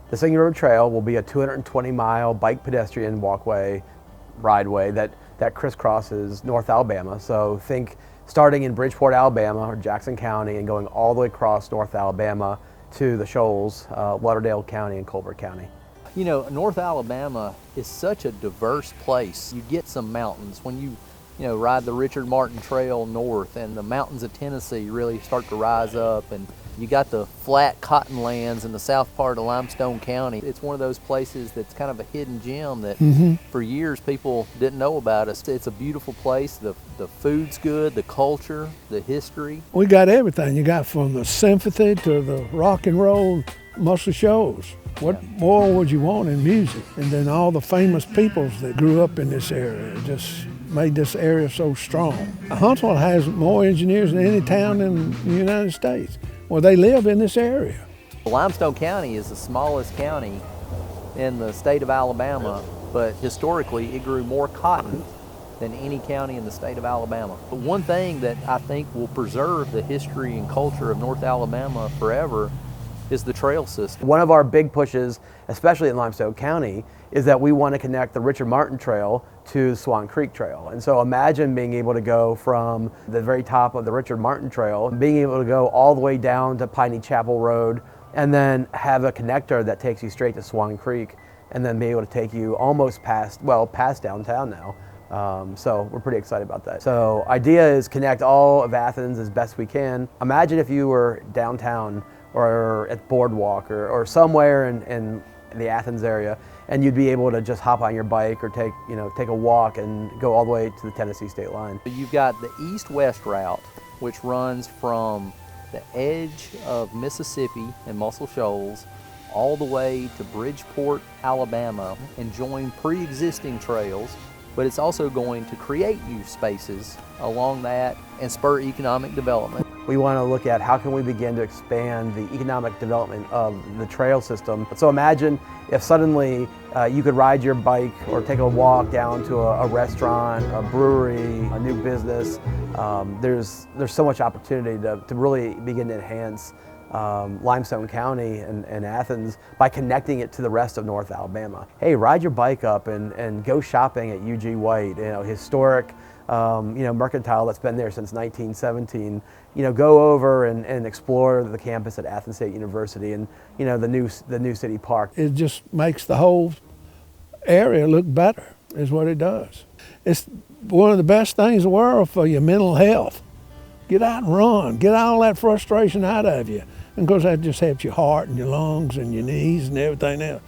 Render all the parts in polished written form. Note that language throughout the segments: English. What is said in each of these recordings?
The Singing River Trail will be a 220-mile bike pedestrian walkway, rideway that crisscrosses North Alabama. So think starting in Bridgeport, Alabama, or Jackson County, and going all the way across North Alabama to the Shoals, Lauderdale County, and Colbert County. You know, North Alabama is such a diverse place. You get some mountains when you ride the Richard Martin Trail north, and the mountains of Tennessee really start to rise up, and you got the flat cottonlands in the south part of Limestone County. It's one of those places that's kind of a hidden gem that for years people didn't know about. It's a beautiful place. The food's good, the culture, the history. We got everything. You got from the symphony to the rock and roll muscle shows. What more would you want in music? And then all the famous peoples that grew up in this area just made this area so strong. Huntsville has more engineers than any town in the United States. Well, they live in this area. Limestone County is the smallest county in the state of Alabama, but historically it grew more cotton than any county in the state of Alabama. But one thing that I think will preserve the history and culture of North Alabama forever is the trail system. One of our big pushes, especially in Limestone County, is that we want to connect the Richard Martin Trail to the Swan Creek Trail. And so imagine being able to go from the very top of the Richard Martin Trail, being able to go all the way down to Piney Chapel Road, and then have a connector that takes you straight to Swan Creek, and then be able to take you almost past downtown now. So we're pretty excited about that. So idea is connect all of Athens as best we can. Imagine if you were downtown or at Boardwalk or somewhere in the Athens area, and you'd be able to just hop on your bike or take a walk and go all the way to the Tennessee state line. You've got the east-west route, which runs from the edge of Mississippi and Muscle Shoals all the way to Bridgeport, Alabama, and join pre-existing trails, but it's also going to create new spaces along that and spur economic development. We want to look at how can we begin to expand the economic development of the trail system. So imagine if suddenly you could ride your bike or take a walk down to a restaurant, a brewery, a new business. There's so much opportunity to really begin to enhance Limestone County and Athens by connecting it to the rest of North Alabama. Hey, ride your bike up and go shopping at U.G. White, historic mercantile that's been there since 1917. Go over and explore the campus at Athens State University and the new city park. It just makes the whole area look better, is what it does. It's one of the best things in the world for your mental health. Get out and run. Get all that frustration out of you. And of course that just helps your heart and your lungs and your knees and everything else.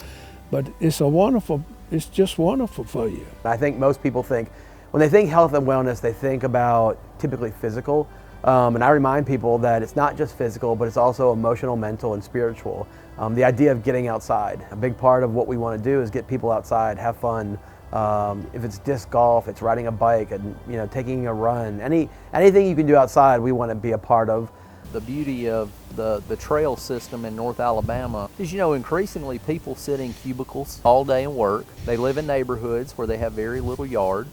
But it's just wonderful for you. I think most people think, when they think health and wellness, they think about typically physical. And I remind people that it's not just physical, but it's also emotional, mental, and spiritual. The idea of getting outside. A big part of what we want to do is get people outside, have fun. If it's disc golf, it's riding a bike, and taking a run. Anything you can do outside, we want to be a part of. The beauty of the trail system in North Alabama is, increasingly people sit in cubicles all day and work. They live in neighborhoods where they have very little yard.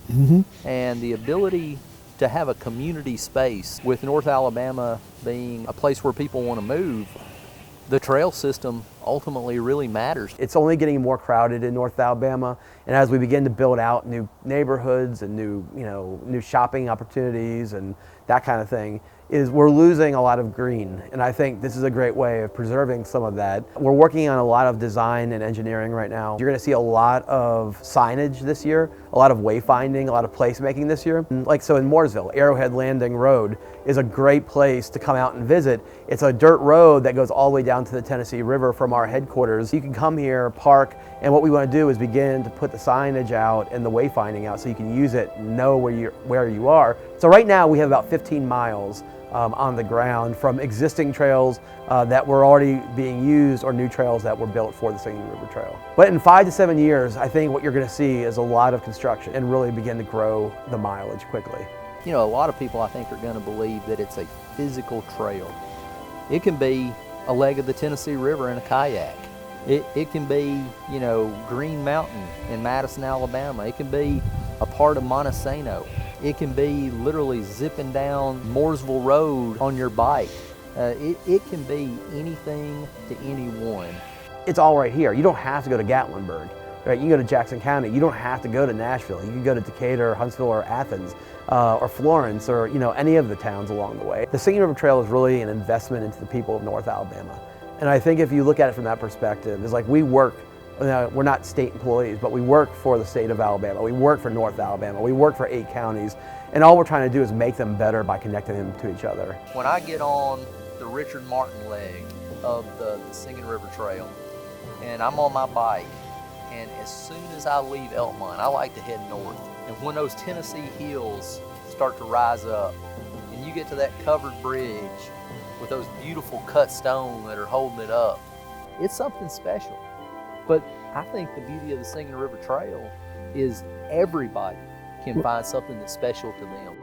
And the ability to have a community space, with North Alabama being a place where people want to move, the trail system ultimately really matters. It's only getting more crowded in North Alabama, and as we begin to build out new neighborhoods and new shopping opportunities and that kind of thing, we're losing a lot of green, and I think this is a great way of preserving some of that. We're working on a lot of design and engineering right now. You're going to see a lot of signage this year, a lot of wayfinding, a lot of placemaking this year. So in Mooresville, Arrowhead Landing Road is a great place to come out and visit. It's a dirt road that goes all the way down to the Tennessee River from our headquarters. You can come here, park, and what we want to do is begin to put the signage out and the wayfinding out so you can use it, know where you are. So right now we have about 15 miles on the ground from existing trails that were already being used or new trails that were built for the Singing River Trail. But in 5 to 7 years, I think what you're going to see is a lot of construction and really begin to grow the mileage quickly. A lot of people I think are going to believe that it's a physical trail. It can be a leg of the Tennessee River in a kayak. It can be, Green Mountain in Madison, Alabama. It can be a part of Montesano. It can be literally zipping down Mooresville Road on your bike. It can be anything to anyone. it's all right here. You don't have to go to Gatlinburg, right? You can go to Jackson County. You don't have to go to Nashville. You can go to Decatur, or Huntsville, or Athens, or Florence, or any of the towns along the way. The Singing River Trail is really an investment into the people of North Alabama. And I think if you look at it from that perspective, it's like we work, we're not state employees, but we work for the state of Alabama. We work for North Alabama. We work for 8 counties. And all we're trying to do is make them better by connecting them to each other. When I get on the Richard Martin leg of the Singing River Trail, and I'm on my bike, and as soon as I leave Elkmont, I like to head north. And when those Tennessee hills start to rise up, and you get to that covered bridge with those beautiful cut stone that are holding it up, it's something special. But I think the beauty of the Singing River Trail is everybody can find something that's special to them.